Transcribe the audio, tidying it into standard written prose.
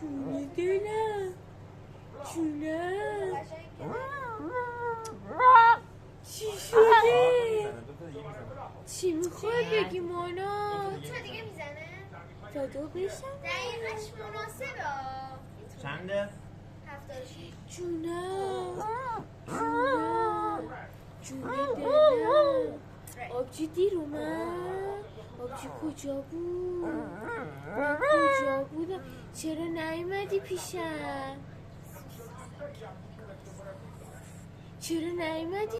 جونه دلم، جونم، چی شده؟ چی میخوای بگی مانا؟ تا دیگه میزنه؟ تا دو بشم؟ دقیقش مناسبه. چنده؟ 76. جونم، جونه دلم. آبجی دیر اومد؟ آبجی کجا بود؟ من کجا بودم؟ چرا نیومدی پیشم؟ چرا نیومدی